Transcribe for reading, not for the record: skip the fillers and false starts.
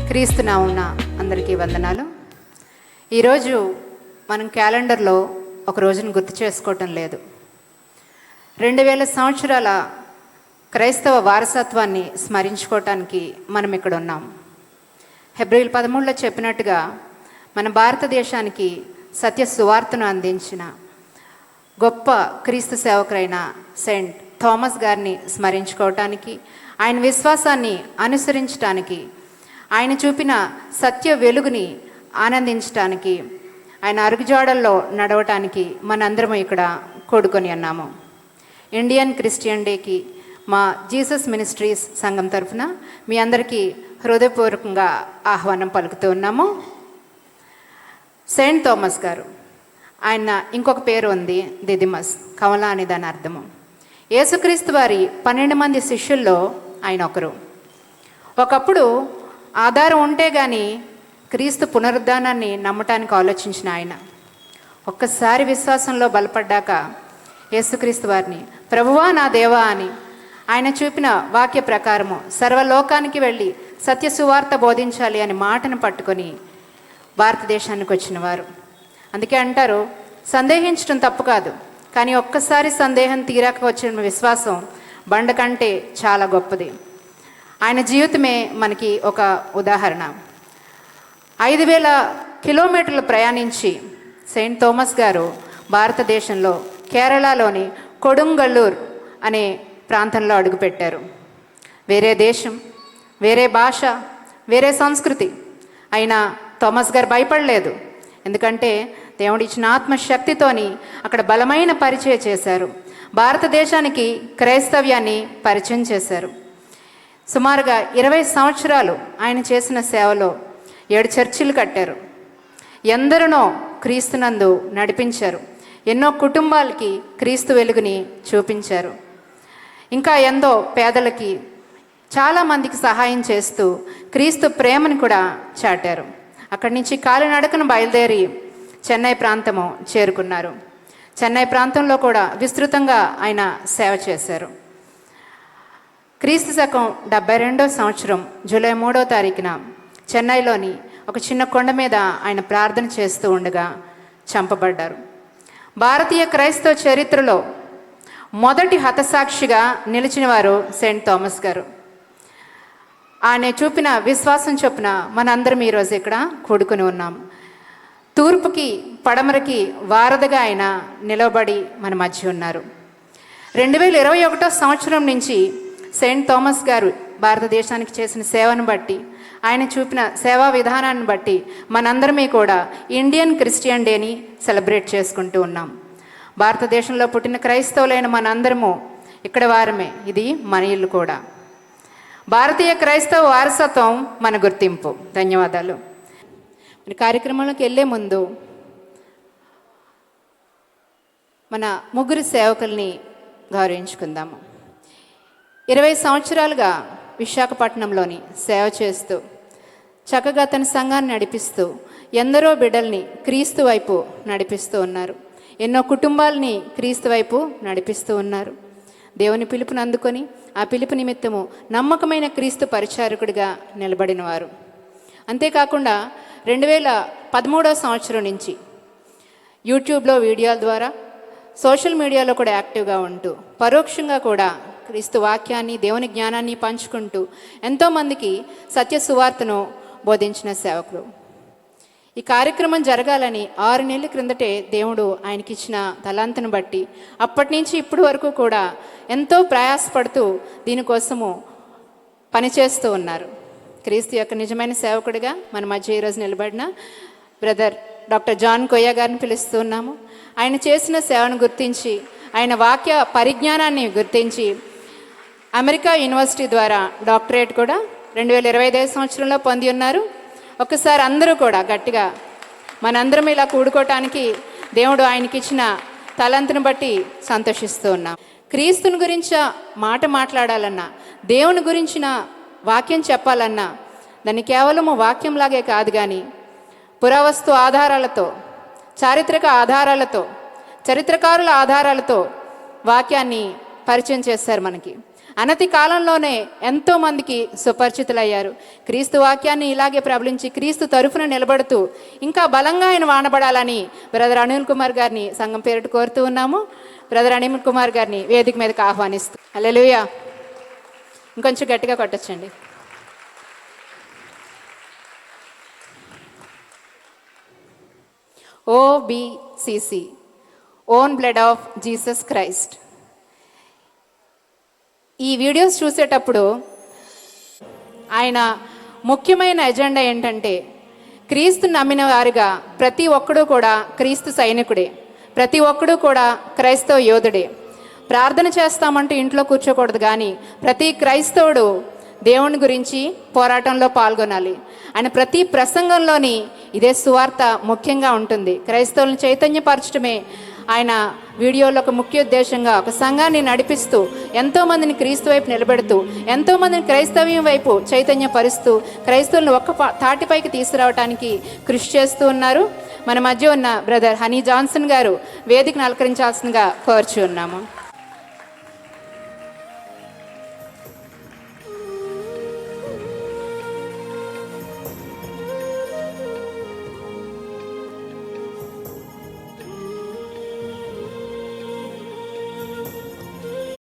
క్రీస్తు నామమున అందరికీ వందనాలు. ఈరోజు మనం క్యాలెండర్లో ఒక రోజును గుర్తు చేసుకోవటం లేదు. 2000 సంవత్సరాల క్రైస్తవ వారసత్వాన్ని స్మరించుకోవటానికి మనం ఇక్కడ ఉన్నాం. హెబ్రీయులు 13లో చెప్పినట్టుగా మన భారతదేశానికి సత్య సువార్తను అందించిన గొప్ప క్రీస్తు సేవకురైన సెయింట్ థామస్ గారిని స్మరించుకోవటానికి, ఆయన విశ్వాసాన్ని అనుసరించటానికి, ఆయన చూపిన సత్య వెలుగుని ఆనందించటానికి, ఆయన అరుగుజాడల్లో నడవటానికి మనందరం ఇక్కడ కూడుకొని ఉన్నాము. ఇండియన్ క్రిస్టియన్ డేకి మా జీసస్ మినిస్ట్రీస్ సంఘం తరఫున మీ అందరికీ హృదయపూర్వకంగా ఆహ్వానం పలుకుతూ ఉన్నాము. సెయింట్ థామస్ గారు, ఆయన ఇంకొక పేరు ఉంది, దిదిమస్, కమల అని దాని అర్థము. యేసుక్రీస్తు వారి 12 మంది శిష్యుల్లో ఆయన ఒకరు. ఒకప్పుడు ఆధారం ఉంటే కానీ క్రీస్తు పునరుద్ధానాన్ని నమ్మటానికి ఆలోచించిన ఆయన ఒక్కసారి విశ్వాసంలో బలపడ్డాక యేసుక్రీస్తు వారిని ప్రభువా నా దేవా అని ఆయన చూపిన వాక్య ప్రకారము సర్వలోకానికి వెళ్ళి సత్య సువార్త బోధించాలి అని మాటను పట్టుకొని భారతదేశానికి వచ్చిన వారు. అందుకే అంటారు, సందేహించడం తప్పు కాదు, కానీ ఒక్కసారి సందేహం తీరాక వచ్చిన విశ్వాసం బండ కంటే చాలా గొప్పది. ఆయన జీవితమే మనకి ఒక ఉదాహరణ. 5000 కిలోమీటర్లు ప్రయాణించి సెయింట్ థామస్ గారు భారతదేశంలో కేరళలోని కొడుంగల్లూర్ అనే ప్రాంతంలో అడుగుపెట్టారు. వేరే దేశం, వేరే భాష, వేరే సంస్కృతి అయినా థామస్ గారు భయపడలేదు. ఎందుకంటే దేవుడిచ్చిన ఆత్మశక్తితోని అక్కడ బలమైన పరిచయం చేశారు. భారతదేశానికి క్రైస్తవ్యాన్ని పరిచయం చేశారు. సుమారుగా 20 సంవత్సరాలు ఆయన చేసిన సేవలో 7 చర్చిలు కట్టారు. ఎందరినో క్రీస్తునందు నడిపించారు. ఎన్నో కుటుంబాలకి క్రీస్తు వెలుగుని చూపించారు. ఇంకా ఎంతో పేదలకి చాలామందికి సహాయం చేస్తూ క్రీస్తు ప్రేమను కూడా చాటారు. అక్కడి నుంచి కాలినడకను బయలుదేరి చెన్నై ప్రాంతము చేరుకున్నారు. చెన్నై ప్రాంతంలో కూడా విస్తృతంగా ఆయన సేవ చేశారు. క్రీస్తు శకం 72వ సంవత్సరం జూలై 3వ తారీఖున చెన్నైలోని ఒక చిన్న కొండ మీద ఆయన ప్రార్థన చేస్తూ ఉండగా చంపబడ్డారు. భారతీయ క్రైస్తవ చరిత్రలో మొదటి హతసాక్షిగా నిలిచిన వారు సెయింట్ థామస్ గారు. ఆయన చూపిన విశ్వాసం చొప్పున మనందరం ఈరోజు ఇక్కడ కూడుకుని ఉన్నాం. తూర్పుకి పడమరకి వారధిగా ఆయన నిలబడి మన మధ్య ఉన్నారు. 2021వ సంవత్సరం నుంచి సెయింట్ థామస్ గారు భారతదేశానికి చేసిన సేవను బట్టి, ఆయన చూపిన సేవా విధానాన్ని బట్టి మనందరమే కూడా ఇండియన్ క్రిస్టియన్ డేని సెలబ్రేట్ చేసుకుంటూ ఉన్నాం. భారతదేశంలో పుట్టిన క్రైస్తవులైన మనందరము ఇక్కడ వారమే. ఇది మన ఇల్లు కూడా. భారతీయ క్రైస్తవ వారసత్వం మన గుర్తింపు. ధన్యవాదాలు. మన కార్యక్రమంలోకి వెళ్ళే ముందు మన ముగ్గురు సేవకుల్ని గౌరవించుకుందాము. 20 సంవత్సరాలుగా విశాఖపట్నంలోని సేవ చేస్తూ చక్కగా తన సంఘాన్ని నడిపిస్తూ ఎందరో బిడ్డల్ని క్రీస్తు వైపు నడిపిస్తూ ఉన్నారు. ఎన్నో కుటుంబాలని క్రీస్తు వైపు నడిపిస్తూ ఉన్నారు. దేవుని పిలుపుని అందుకొని ఆ పిలుపు నిమిత్తము నమ్మకమైన క్రీస్తు పరిచారకుడిగా నిలబడిన వారు. అంతేకాకుండా 2013వ సంవత్సరం నుంచి యూట్యూబ్లో వీడియోల ద్వారా, సోషల్ మీడియాలో కూడా యాక్టివ్గా ఉంటూ పరోక్షంగా కూడా క్రీస్తు వాక్యాన్ని, దేవుని జ్ఞానాన్ని పంచుకుంటూ ఎంతోమందికి సత్య సువార్తను బోధించిన సేవకులు. ఈ కార్యక్రమం జరగాలని 6 నెలల క్రిందటే దేవుడు ఆయనకిచ్చిన తలాంతును బట్టి అప్పటి నుంచి ఇప్పటి వరకు కూడా ఎంతో ప్రయాసపడుతూ దీనికోసము పనిచేస్తూ ఉన్నారు. క్రీస్తు యొక్క నిజమైన సేవకుడిగా మన మధ్య ఈరోజు నిలబడిన బ్రదర్ డాక్టర్ జాన్ కొయ్య గారిని పిలుస్తూ ఉన్నాము. ఆయన చేసిన సేవను గుర్తించి, ఆయన వాక్య పరిజ్ఞానాన్ని గుర్తించి అమెరికా యూనివర్సిటీ ద్వారా డాక్టరేట్ కూడా 2025 సంవత్సరంలో పొంది ఉన్నారు. ఒకసారి అందరూ కూడా గట్టిగా మనందరం ఇలా కూడుకోవటానికి దేవుడు ఆయనకి ఇచ్చిన తలంతును బట్టి సంతోషిస్తూ ఉన్నాం. క్రీస్తుని గురించి మాట మాట్లాడాలన్నా, దేవుని గురించిన వాక్యం చెప్పాలన్నా దాన్ని కేవలము వాక్యంలాగే కాదు, కానీ పురావస్తు ఆధారాలతో, చారిత్రక ఆధారాలతో, చరిత్రకారుల ఆధారాలతో వాక్యాన్ని పరిచయం చేశారు మనకి. అనతి కాలంలోనే ఎంతోమందికి సుపరిచితులయ్యారు. క్రీస్తు వాక్యాన్ని ఇలాగే ప్రబలించి క్రీస్తు తరఫున నిలబడుతూ ఇంకా బలంగా ఆయన వాడబడాలని బ్రదర్ అనిల్ కుమార్ గారిని సంఘం పేరిట కోరుతూ ఉన్నాము. బ్రదర్ అనిల్ కుమార్ గారిని వేదిక మీదకి ఆహ్వానిస్తూ. హల్లెలూయా. ఇంకొంచెం గట్టిగా కొట్టొచ్చండి. OBCC, own blood of Jesus Christ. ఈ వీడియోస్ చూసేటప్పుడు ఆయన ముఖ్యమైన ఎజెండా ఏంటంటే, క్రీస్తు నమ్మిన వారిగా ప్రతి ఒక్కడూ కూడా క్రీస్తు సైనికుడే, ప్రతి ఒక్కడూ కూడా క్రైస్తవ యోధుడే. ప్రార్థన చేస్తామంటూ ఇంట్లో కూర్చోకూడదు, కానీ ప్రతి క్రైస్తవుడు దేవుని గురించి పోరాటంలో పాల్గొనాలి. ఆయన ప్రతి ప్రసంగంలోని ఇదే సువార్త ముఖ్యంగా ఉంటుంది. క్రైస్తవులను చైతన్యపరచడమే ఆయన వీడియోలో ఒక ముఖ్య ఉద్దేశంగా ఒక సంఘాన్ని నడిపిస్తూ, ఎంతోమందిని క్రీస్తు వైపు నిలబెడుతూ, ఎంతోమందిని క్రైస్తవ్యం వైపు చైతన్యపరుస్తూ, క్రైస్తవులను ఒక్క తాటిపైకి తీసుకురావడానికి కృషి చేస్తూ ఉన్నారు. మన మధ్య ఉన్న బ్రదర్ హనీ జాన్సన్ గారు వేదికను అలంకరించాల్సిందిగా కోరుచు ఉన్నాము.